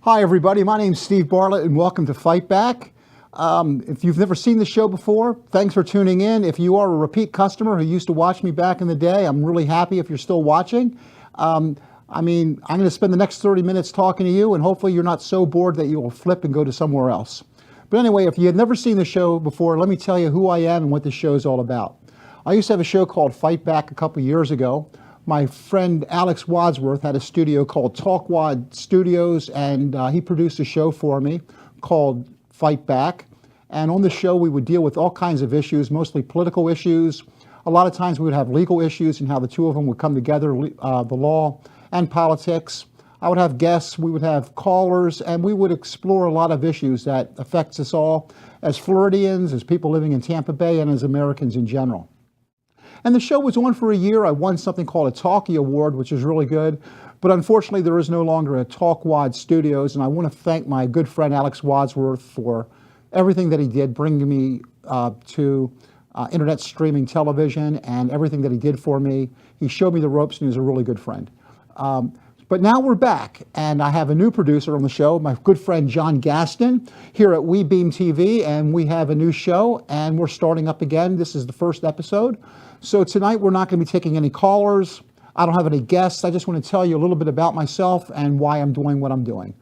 Hi everybody, my name's Steve Bartlett and welcome to Fight Back. If you've never seen the show before, thanks for tuning in. If you are a repeat customer who used to watch me back in the day, I'm really happy if you're still watching. I'm going to spend the next 30 minutes talking to you, and hopefully you're not so bored that you will flip and go to somewhere else. But anyway, if you had never seen the show before, let me tell you who I am and what this show is all about. I used to have a show called Fight Back a couple years ago. My friend Alex Wadsworth had a studio called Talk Wad Studios, and he produced a show for me called Fight Back. And on the show, we would deal with all kinds of issues, mostly political issues. A lot of times we would have legal issues and how the two of them would come together, the law and politics. I would have guests, we would have callers, and we would explore a lot of issues that affects us all as Floridians, as people living in Tampa Bay, and as Americans in general. And the show was on for a year. I won something called a Talkie Award, which is really good. But unfortunately, there is no longer a Talk Wad Studios. And I want to thank my good friend Alex Wadsworth for everything that he did, bringing me to internet streaming television and everything that he did for me. He showed me the ropes, and he was a really good friend. But now we're back, and I have a new producer on the show, my good friend John Gaston, here at WeBeam TV, and we have a new show, and we're starting up again. This is the first episode. So tonight we're not going to be taking any callers. I don't have any guests. I just want to tell you a little bit about myself and why I'm doing what I'm doing.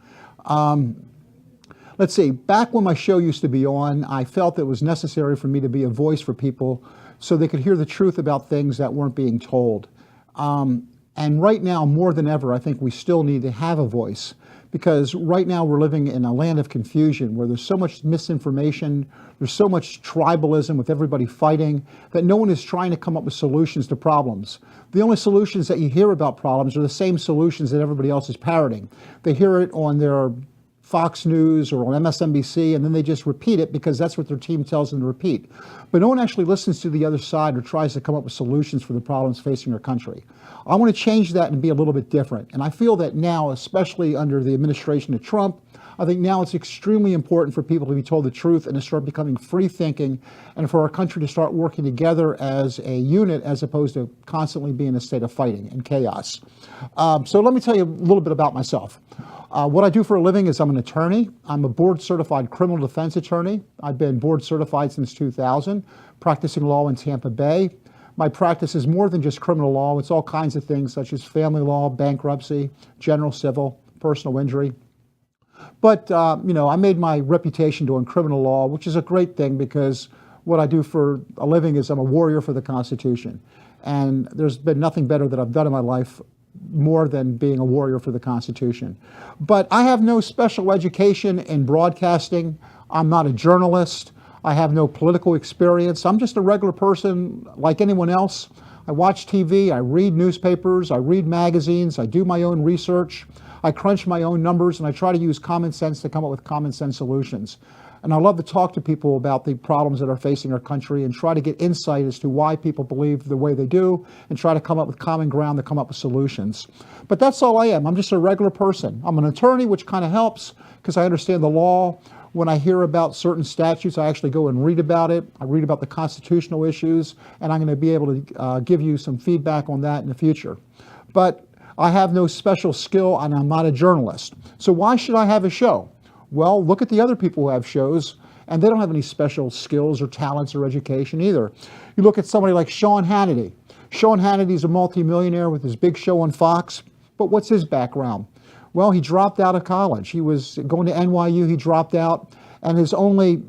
Let's see, back when my show used to be on, I felt it was necessary for me to be a voice for people so they could hear the truth about things that weren't being told. And right now, more than ever, I think we still need to have a voice, because right now we're living in a land of confusion where there's so much misinformation, there's so much tribalism with everybody fighting, that no one is trying to come up with solutions to problems. The only solutions that you hear about problems are the same solutions that everybody else is parroting. They hear it on their Fox News or on MSNBC, and then they just repeat it because that's what their team tells them to repeat. But no one actually listens to the other side or tries to come up with solutions for the problems facing our country. I want to change that and be a little bit different. And I feel that now, especially under the administration of Trump, I think now it's extremely important for people to be told the truth and to start becoming free thinking, and for our country to start working together as a unit as opposed to constantly being in a state of fighting and chaos. So let me tell you a little bit about myself. What I do for a living is I'm an attorney. I'm a board-certified criminal defense attorney. I've been board-certified since 2000, practicing law in Tampa Bay. My practice is more than just criminal law. It's all kinds of things such as family law, bankruptcy, general civil, personal injury. But, I made my reputation doing criminal law, which is a great thing because what I do for a living is I'm a warrior for the Constitution. And there's been nothing better that I've done in my life more than being a warrior for the Constitution. But I have no special education in broadcasting. I'm not a journalist. I have no political experience. I'm just a regular person like anyone else. I watch TV, I read newspapers, I read magazines, I do my own research, I crunch my own numbers, and I try to use common sense to come up with common sense solutions. And I love to talk to people about the problems that are facing our country and try to get insight as to why people believe the way they do and try to come up with common ground to come up with solutions. But that's all I am. I'm just a regular person. I'm an attorney, which kind of helps because I understand the law. When I hear about certain statutes, I actually go and read about it. I read about the constitutional issues, and I'm going to be able to give you some feedback on that in the future. But I have no special skill, and I'm not a journalist. So why should I have a show? Well, look at the other people who have shows, and they don't have any special skills or talents or education either. You look at somebody like Sean Hannity. Sean Hannity's a multimillionaire with his big show on Fox, but what's his background? Well, he dropped out of college. He was going to NYU, he dropped out, and his only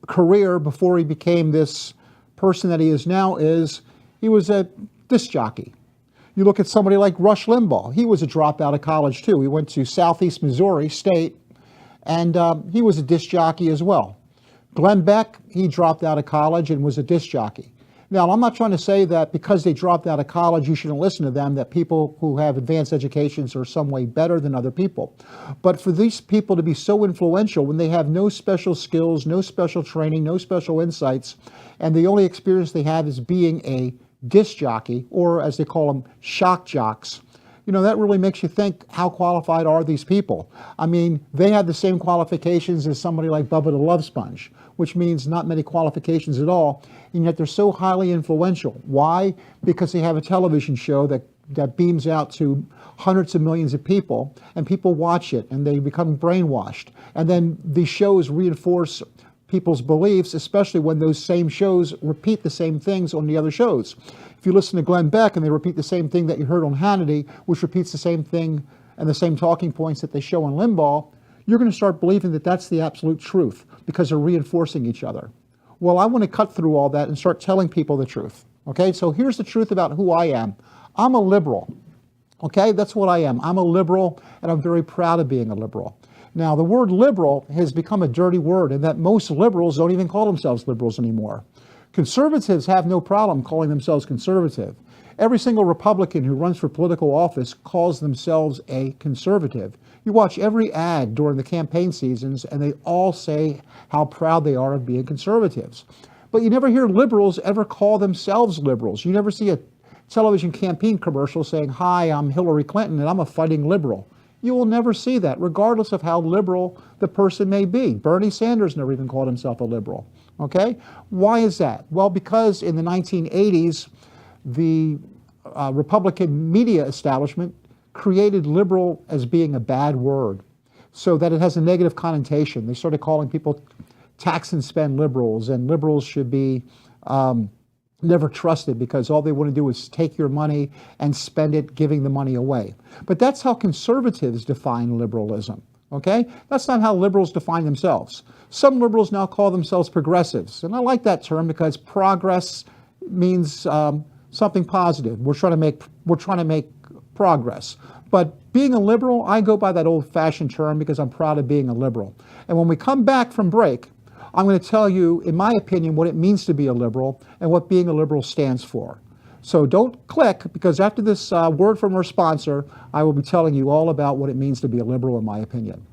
career before he became this person that he is now is he was a disc jockey. You look at somebody like Rush Limbaugh. He was a dropout of college too. He went to Southeast Missouri State, and he was a disc jockey as well. Glenn Beck, he dropped out of college and was a disc jockey. Now, I'm not trying to say that because they dropped out of college, you shouldn't listen to them, that people who have advanced educations are some way better than other people. But for these people to be so influential when they have no special skills, no special training, no special insights, and the only experience they have is being a disc jockey, or as they call them, shock jocks, that really makes you think, how qualified are these people? I mean, they have the same qualifications as somebody like Bubba the Love Sponge, which means not many qualifications at all, and yet they're so highly influential. Why? Because they have a television show that that beams out to hundreds of millions of people, and people watch it and they become brainwashed. And then these shows reinforce people's beliefs, especially when those same shows repeat the same things on the other shows. If you listen to Glenn Beck and they repeat the same thing that you heard on Hannity, which repeats the same thing and the same talking points that they show on Limbaugh, you're going to start believing that that's the absolute truth because they're reinforcing each other. Well, I want to cut through all that and start telling people the truth. Okay, so here's the truth about who I am. I'm a liberal. Okay, that's what I am. I'm a liberal, and I'm very proud of being a liberal. Now, the word liberal has become a dirty word, in that most liberals don't even call themselves liberals anymore. Conservatives have no problem calling themselves conservative. Every single Republican who runs for political office calls themselves a conservative. You watch every ad during the campaign seasons, and they all say how proud they are of being conservatives. But you never hear liberals ever call themselves liberals. You never see a television campaign commercial saying, "Hi, I'm Hillary Clinton and I'm a fighting liberal." You will never see that, regardless of how liberal the person may be. Bernie Sanders never even called himself a liberal. Okay? Why is that? Well, because in the 1980s, the Republican media establishment created liberal as being a bad word, so that it has a negative connotation. They started calling people tax and spend liberals, and liberals should be never trusted because all they want to do is take your money and spend it giving the money away. But that's how conservatives define liberalism, okay? That's not how liberals define themselves. Some liberals now call themselves progressives, and I like that term because progress means something positive. We're trying to make progress. But being a liberal, I go by that old-fashioned term because I'm proud of being a liberal. And when we come back from break, I'm going to tell you, in my opinion, what it means to be a liberal and what being a liberal stands for. So don't click, because after this word from our sponsor, I will be telling you all about what it means to be a liberal, in my opinion.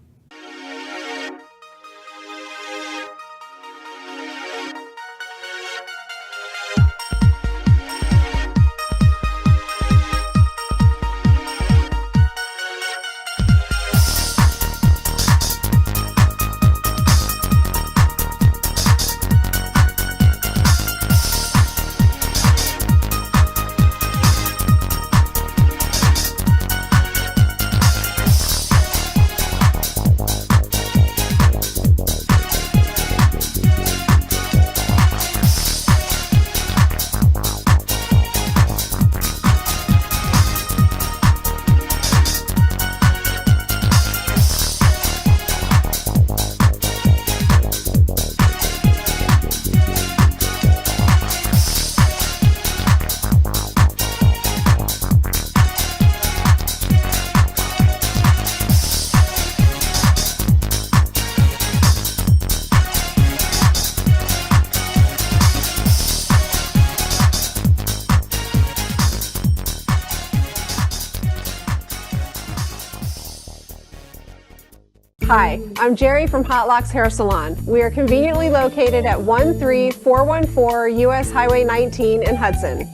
Hi, I'm Jerry from Hot Locks Hair Salon. We are conveniently located at 13414 US Highway 19 in Hudson.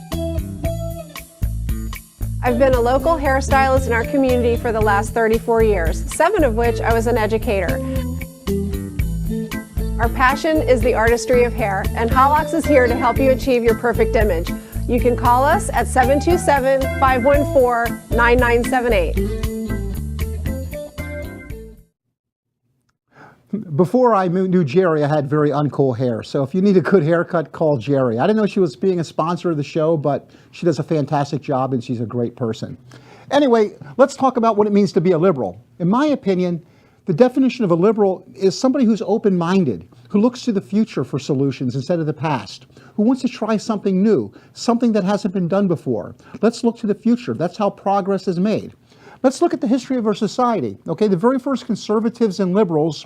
I've been a local hairstylist in our community for the last 34 years, 7 of which I was an educator. Our passion is the artistry of hair, and Hot Locks is here to help you achieve your perfect image. You can call us at 727-514-9978. Before I knew Jerry, I had very uncool hair. So if you need a good haircut, call Jerry. I didn't know she was being a sponsor of the show, but she does a fantastic job and she's a great person. Anyway, let's talk about what it means to be a liberal. In my opinion, the definition of a liberal is somebody who's open-minded, who looks to the future for solutions instead of the past, who wants to try something new, something that hasn't been done before. Let's look to the future. That's how progress is made. Let's look at the history of our society. Okay, the very first conservatives and liberals,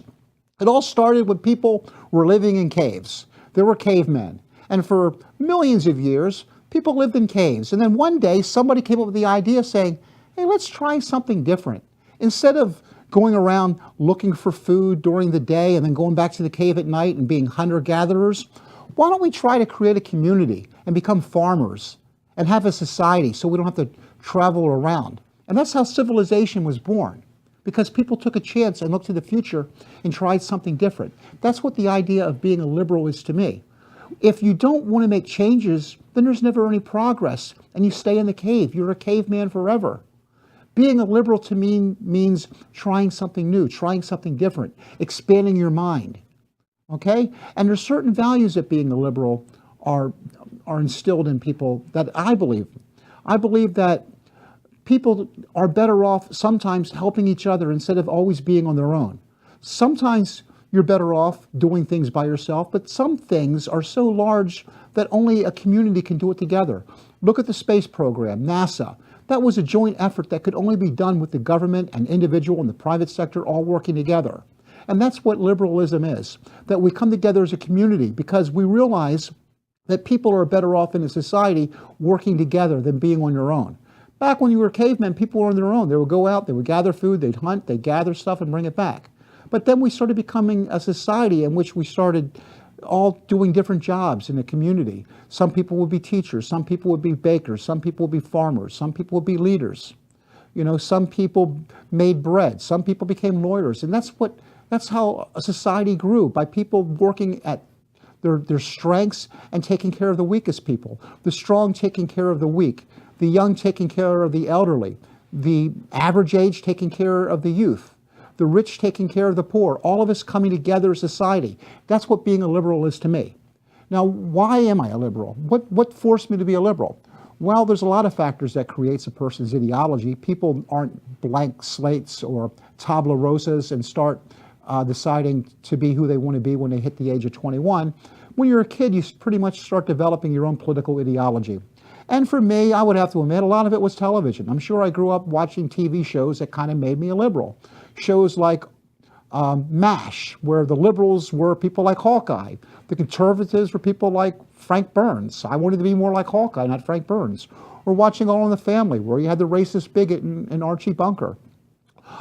it all started when people were living in caves. There were cavemen. And for millions of years, people lived in caves. And then one day, somebody came up with the idea saying, hey, let's try something different. Instead of going around looking for food during the day and then going back to the cave at night and being hunter-gatherers, why don't we try to create a community and become farmers and have a society so we don't have to travel around? And that's how civilization was born, because people took a chance and looked to the future and tried something different. That's what the idea of being a liberal is to me. If you don't want to make changes, then there's never any progress, and you stay in the cave. You're a caveman forever. Being a liberal to me means trying something new, trying something different, expanding your mind. Okay? And there's certain values that being a liberal are instilled in people that I believe. I believe that people are better off sometimes helping each other instead of always being on their own. Sometimes you're better off doing things by yourself, but some things are so large that only a community can do it together. Look at the space program, NASA. That was a joint effort that could only be done with the government and individual and the private sector all working together. And that's what liberalism is, that we come together as a community because we realize that people are better off in a society working together than being on their own. Back when you were cavemen, people were on their own. They would go out, they would gather food, they'd hunt, they'd gather stuff and bring it back. But then we started becoming a society in which we started all doing different jobs in the community. Some people would be teachers, some people would be bakers, some people would be farmers, some people would be leaders. You know, some people made bread, some people became lawyers. And that's how a society grew, by people working at their strengths and taking care of the weakest people. The strong taking care of the weak, the young taking care of the elderly, the average age taking care of the youth, the rich taking care of the poor, all of us coming together as a society. That's what being a liberal is to me. Now, why am I a liberal? What forced me to be a liberal? Well, there's a lot of factors that creates a person's ideology. People aren't blank slates or tabula rosas and start deciding to be who they want to be when they hit the age of 21. When you're a kid, you pretty much start developing your own political ideology. And for me, I would have to admit, a lot of it was television. I'm sure I grew up watching TV shows that kind of made me a liberal. Shows like MASH, where the liberals were people like Hawkeye. The conservatives were people like Frank Burns. I wanted to be more like Hawkeye, not Frank Burns. Or watching All in the Family, where you had the racist bigot and Archie Bunker.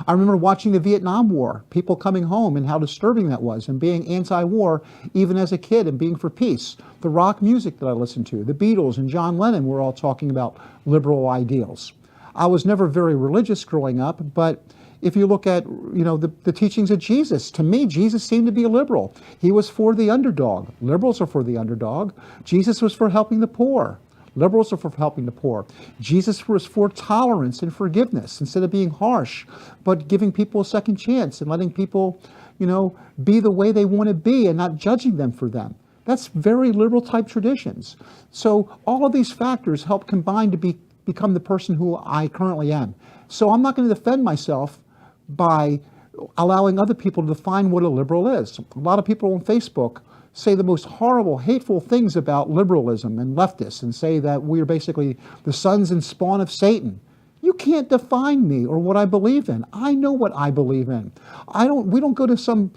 I remember watching the Vietnam War, people coming home and how disturbing that was, and being anti-war even as a kid and being for peace. The rock music that I listened to, the Beatles and John Lennon were all talking about liberal ideals. I was never very religious growing up, but if you look at the teachings of Jesus, to me, Jesus seemed to be a liberal. He was for the underdog. Liberals are for the underdog. Jesus was for helping the poor. Liberals are for helping the poor. Jesus was for tolerance and forgiveness instead of being harsh, but giving people a second chance and letting people, be the way they want to be and not judging them for them. That's very liberal type traditions. So all of these factors help combine to become the person who I currently am. So I'm not going to defend myself by allowing other people to define what a liberal is. A lot of people on Facebook say the most horrible, hateful things about liberalism and leftists and say that we are basically the sons and spawn of Satan. You can't define me or what I believe in. I know what I believe in. We don't go to some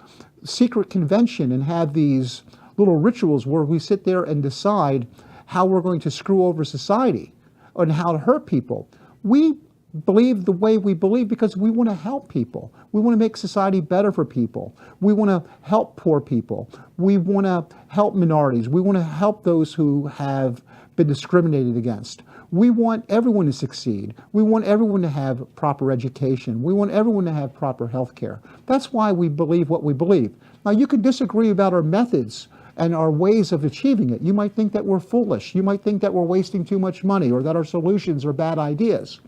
secret convention and have these little rituals where we sit there and decide how we're going to screw over society and how to hurt people. We believe the way we believe because we want to help people. We want to make society better for people. We want to help poor people. We want to help minorities. We want to help those who have been discriminated against. We want everyone to succeed. We want everyone to have proper education. We want everyone to have proper health care. That's why we believe what we believe. Now, you can disagree about our methods and our ways of achieving it. You might think that we're foolish. You might think that we're wasting too much money or that our solutions are bad ideas.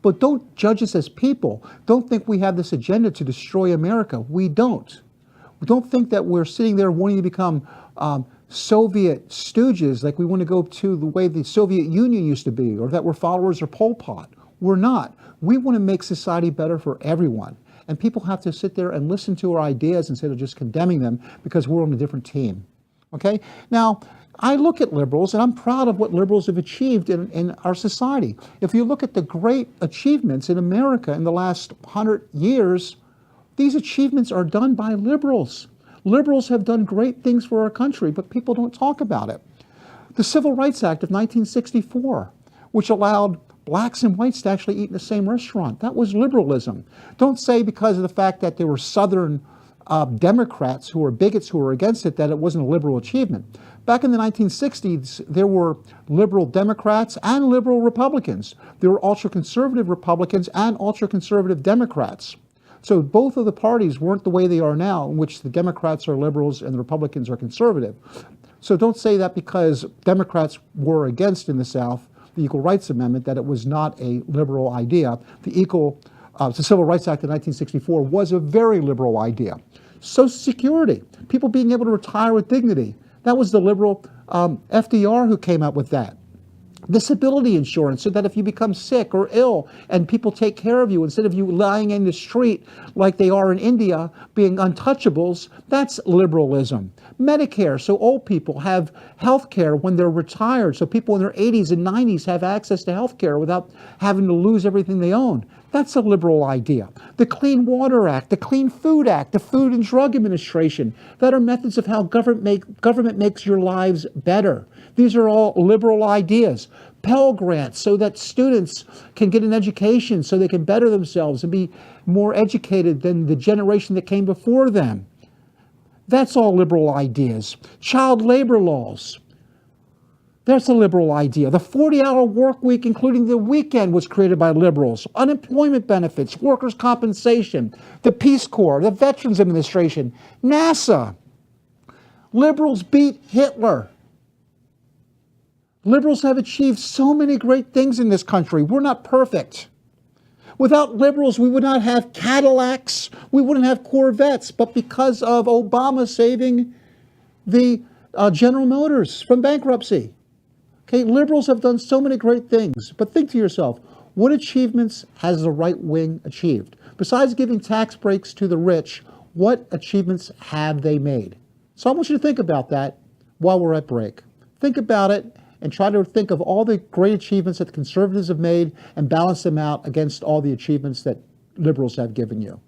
But don't judge us as people. Don't think we have this agenda to destroy America. We don't. Don't think that we're sitting there wanting to become Soviet stooges, like we want to go to the way the Soviet Union used to be, or that we're followers of Pol Pot. We're not. We want to make society better for everyone. And people have to sit there and listen to our ideas instead of just condemning them because we're on a different team. Okay? Now, I look at liberals, and I'm proud of what liberals have achieved in our society. If you look at the great achievements in America in the last 100 years, these achievements are done by liberals. Liberals have done great things for our country, but people don't talk about it. The Civil Rights Act of 1964, which allowed blacks and whites to actually eat in the same restaurant, that was liberalism. Don't say because of the fact that there were Southern Democrats who were bigots who were against it that it wasn't a liberal achievement. Back in the 1960s, there were liberal Democrats and liberal Republicans. There were ultra-conservative Republicans and ultra-conservative Democrats. So both of the parties weren't the way they are now, in which the Democrats are liberals and the Republicans are conservative. So don't say that because Democrats were against in the South the Equal Rights Amendment, that it was not a liberal idea. The Civil Rights Act of 1964 was a very liberal idea. Social Security, people being able to retire with dignity, that was the liberal FDR who came up with that. Disability insurance, so that if you become sick or ill and people take care of you instead of you lying in the street like they are in India being untouchables, that's liberalism. Medicare, so old people have health care when they're retired, so people in their 80s and 90s have access to health care without having to lose everything they own. That's a liberal idea. The Clean Water Act, the Clean Food Act, the Food and Drug Administration, that are methods of how government makes your lives better. These are all liberal ideas. Pell Grants, so that students can get an education so they can better themselves and be more educated than the generation that came before them. That's all liberal ideas. Child labor laws. That's a liberal idea. The 40-hour work week, including the weekend, was created by liberals. Unemployment benefits, workers' compensation, the Peace Corps, the Veterans Administration, NASA. Liberals beat Hitler. Liberals have achieved so many great things in this country. We're not perfect. Without liberals, we would not have Cadillacs, we wouldn't have Corvettes, but because of Obama saving the General Motors from bankruptcy. Okay, liberals have done so many great things, but think to yourself, what achievements has the right wing achieved? Besides giving tax breaks to the rich, what achievements have they made? So I want you to think about that while we're at break. Think about it and try to think of all the great achievements that the conservatives have made and balance them out against all the achievements that liberals have given you.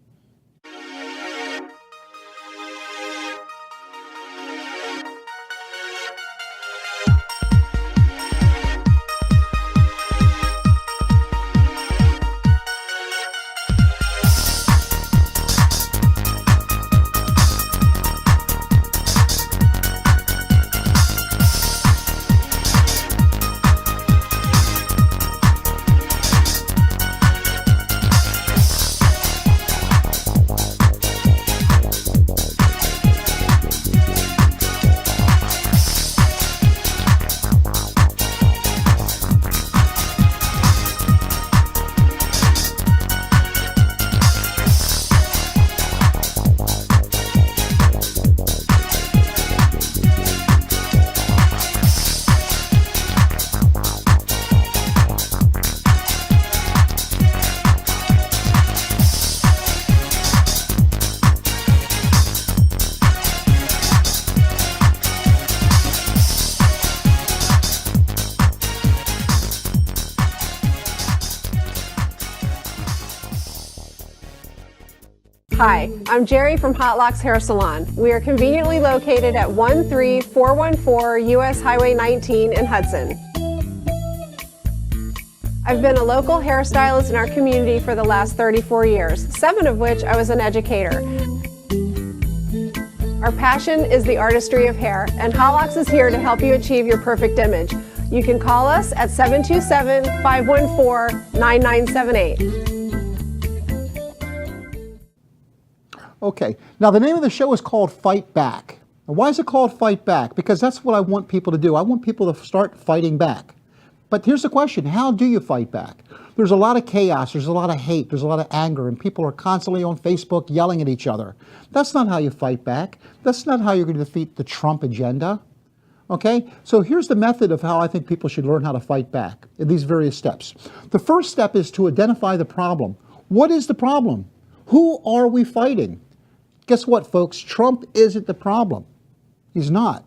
Hi, I'm Jerry from Hot Locks Hair Salon. We are conveniently located at 13414 US Highway 19 in Hudson. I've been a local hairstylist in our community for the last 34 years, 7 of which I was an educator. Our passion is the artistry of hair, and Hot Locks is here to help you achieve your perfect image. You can call us at 727-514-9978. Okay, now the name of the show is called Fight Back. Now, why is it called Fight Back? Because that's what I want people to do. I want people to start fighting back. But here's the question, how do you fight back? There's a lot of chaos, there's a lot of hate, there's a lot of anger, and people are constantly on Facebook yelling at each other. That's not how you fight back. That's not how you're going to defeat the Trump agenda. Okay, so here's the method of how I think people should learn how to fight back in these various steps. The first step is to identify the problem. What is the problem? Who are we fighting? Guess what, folks? Trump isn't the problem. He's not.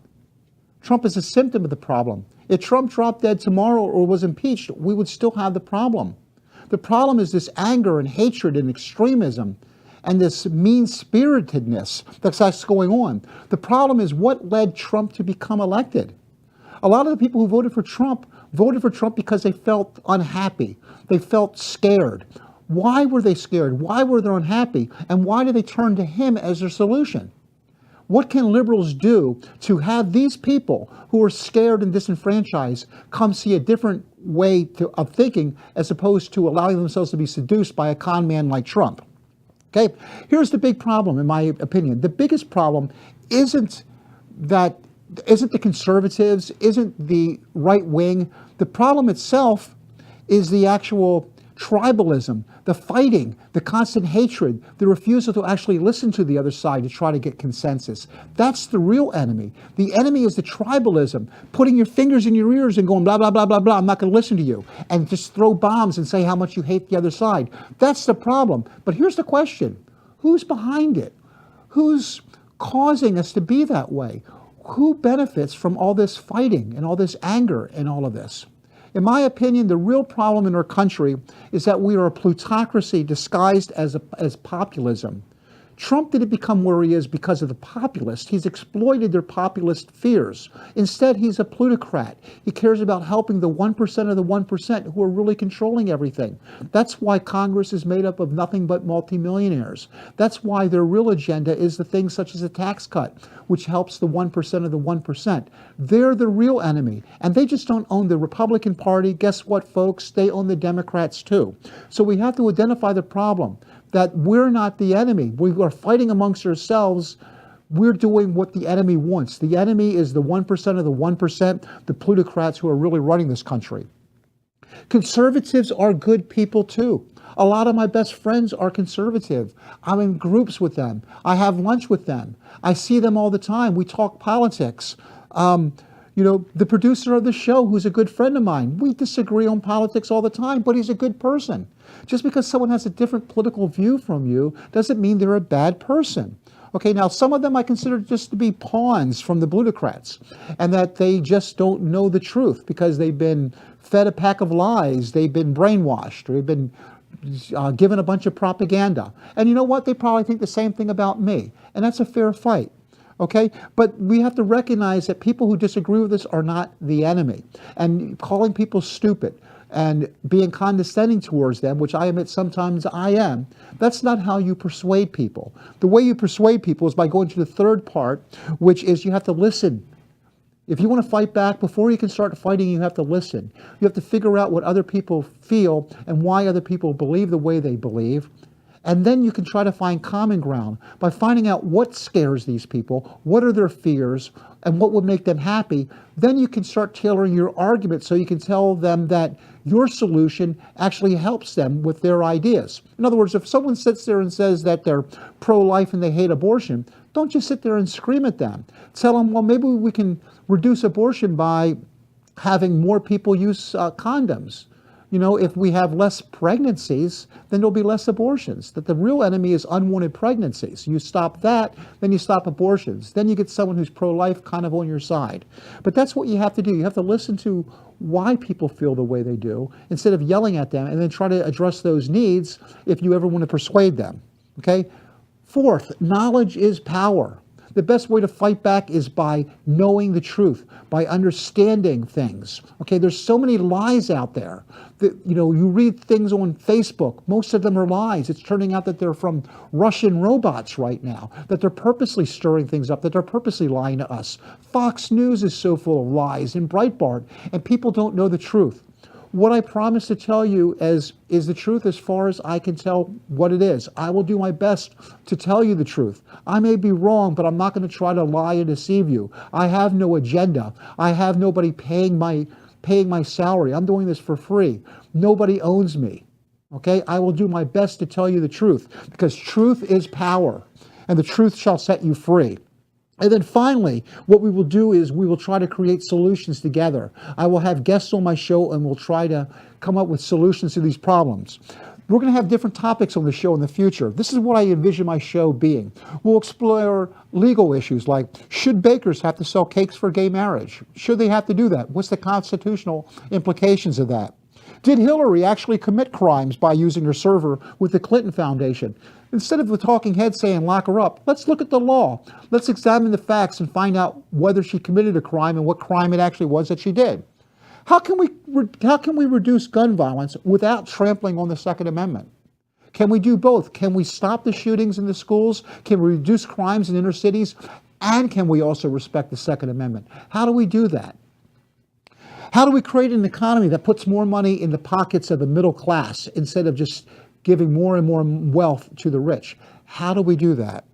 Trump is a symptom of the problem. If Trump dropped dead tomorrow or was impeached, we would still have the problem. The problem is this anger and hatred and extremism and this mean-spiritedness that's going on. The problem is what led Trump to become elected. A lot of the people who voted for Trump because they felt unhappy. They felt scared. Why were they scared? Why were they unhappy? And why did they turn to him as their solution? What can liberals do to have these people who are scared and disenfranchised come see a different way of thinking as opposed to allowing themselves to be seduced by a con man like Trump? Okay, here's the big problem, in my opinion. The biggest problem isn't that isn't the conservatives, isn't the right wing. The problem itself is the actual tribalism, the fighting, the constant hatred, the refusal to actually listen to the other side to try to get consensus. That's the real enemy. The enemy is the tribalism, putting your fingers in your ears and going blah, blah, blah, blah, blah, I'm not going to listen to you, and just throw bombs and say how much you hate the other side. That's the problem. But here's the question. Who's behind it? Who's causing us to be that way? Who benefits from all this fighting and all this anger and all of this? In my opinion, the real problem in our country is that we are a plutocracy disguised as populism. Trump didn't become where he is because of the populists. He's exploited their populist fears. Instead, he's a plutocrat. He cares about helping the 1% of the 1% who are really controlling everything. That's why Congress is made up of nothing but multimillionaires. That's why their real agenda is the things such as a tax cut, which helps the 1% of the 1%. They're the real enemy. And they just don't own the Republican Party. Guess what, folks? They own the Democrats too. So we have to identify the problem, that we're not the enemy. We are fighting amongst ourselves. We're doing what the enemy wants. The enemy is the 1% of the 1%, the plutocrats who are really running this country. Conservatives are good people too. A lot of my best friends are conservative. I'm in groups with them. I have lunch with them. I see them all the time. We talk politics. The producer of the show, who's a good friend of mine, we disagree on politics all the time, but he's a good person. Just because someone has a different political view from you doesn't mean they're a bad person. Okay, now some of them I consider just to be pawns from the plutocrats, and that they just don't know the truth because they've been fed a pack of lies, they've been brainwashed, or they've been given a bunch of propaganda. And you know what? They probably think the same thing about me, and that's a fair fight. Okay, but we have to recognize that people who disagree with us are not the enemy. And calling people stupid and being condescending towards them, which I admit sometimes I am, that's not how you persuade people. The way you persuade people is by going to the third part, which is you have to listen. If you want to fight back, before you can start fighting, you have to listen. You have to figure out what other people feel and why other people believe the way they believe. And then you can try to find common ground by finding out what scares these people, what are their fears, and what would make them happy. Then you can start tailoring your argument so you can tell them that your solution actually helps them with their ideas. In other words, if someone sits there and says that they're pro-life and they hate abortion, don't just sit there and scream at them. Tell them, well, maybe we can reduce abortion by having more people use condoms. If we have less pregnancies, then there'll be less abortions. That the real enemy is unwanted pregnancies. You stop that, then you stop abortions. Then you get someone who's pro-life kind of on your side. But that's what you have to do. You have to listen to why people feel the way they do instead of yelling at them, and then try to address those needs if you ever want to persuade them. Okay? Fourth, knowledge is power. The best way to fight back is by knowing the truth, by understanding things. Okay, there's so many lies out there. That, you read things on Facebook, most of them are lies. It's turning out that they're from Russian robots right now, that they're purposely stirring things up, that they're purposely lying to us. Fox News is so full of lies, and Breitbart, and people don't know the truth. What I promise to tell you is the truth as far as I can tell what it is. I will do my best to tell you the truth. I may be wrong, but I'm not going to try to lie and deceive you. I have no agenda. I have nobody paying my salary. I'm doing this for free. Nobody owns me. Okay? I will do my best to tell you the truth, because truth is power, and the truth shall set you free. And then finally, what we will do is we will try to create solutions together. I will have guests on my show, and we'll try to come up with solutions to these problems. We're going to have different topics on the show in the future. This is what I envision my show being. We'll explore legal issues like, should bakers have to sell cakes for gay marriage? Should they have to do that? What's the constitutional implications of that? Did Hillary actually commit crimes by using her server with the Clinton Foundation? Instead of the talking head saying lock her up, let's look at the law. Let's examine the facts and find out whether she committed a crime and what crime it actually was that she did. How can we reduce gun violence without trampling on the Second Amendment? Can we do both? Can we stop the shootings in the schools? Can we reduce crimes in inner cities? And can we also respect the Second Amendment? How do we do that? How do we create an economy that puts more money in the pockets of the middle class instead of just giving more and more wealth to the rich? How do we do that?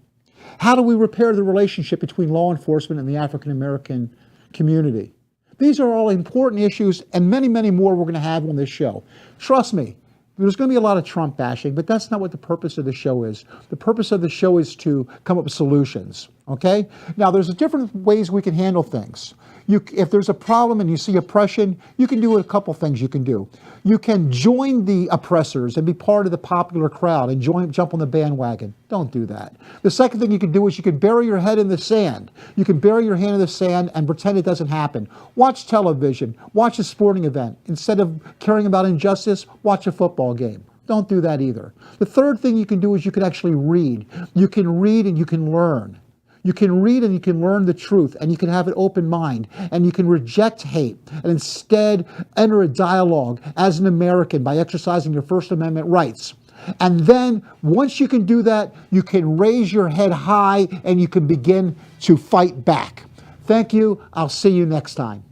How do we repair the relationship between law enforcement and the African American community? These are all important issues, and many, many more we're going to have on this show. Trust me, there's going to be a lot of Trump bashing, but that's not what the purpose of the show is. The purpose of the show is to come up with solutions, okay? Now, there's different ways we can handle things. If there's a problem and you see oppression, you can do a couple things you can do. You can join the oppressors and be part of the popular crowd and jump on the bandwagon. Don't do that. The second thing you can do is you can bury your head in the sand. You can bury your hand in the sand and pretend it doesn't happen. Watch television. Watch a sporting event. Instead of caring about injustice, watch a football game. Don't do that either. The third thing you can do is you can actually read. You can read and you can learn. You can read and you can learn the truth, and you can have an open mind, and you can reject hate and instead enter a dialogue as an American by exercising your First Amendment rights. And then once you can do that, you can raise your head high and you can begin to fight back. Thank you. I'll see you next time.